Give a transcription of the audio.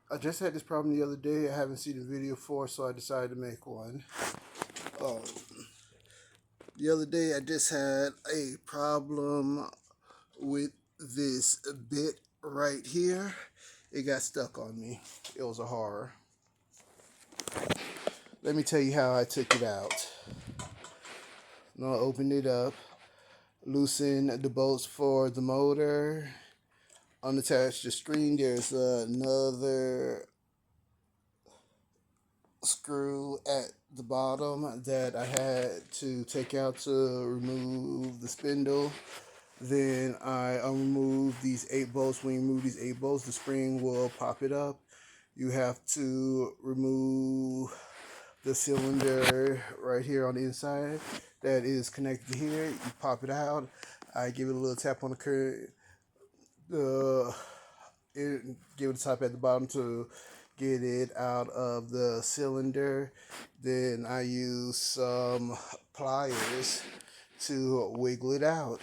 I just had this problem the other day. I haven't seen a video for, so I decided to make one. Um, the other day, I just had a problem with this bit right here. It got stuck on me. It was a horror. Let me tell you how I took it out. Now I opened it up, loosen the bolts for the motor. Unattach the screen. There's another screw at the bottom that I had to take out to remove the spindle. Then I unremoved these 8 bolts. When you remove these 8 bolts, the spring will pop it up. You have to remove the cylinder right here on the inside that is connected here. You pop it out. I give it a little tap on the curve. Give it a tap at the bottom to get it out of the cylinder. Then I use some pliers to wiggle it out.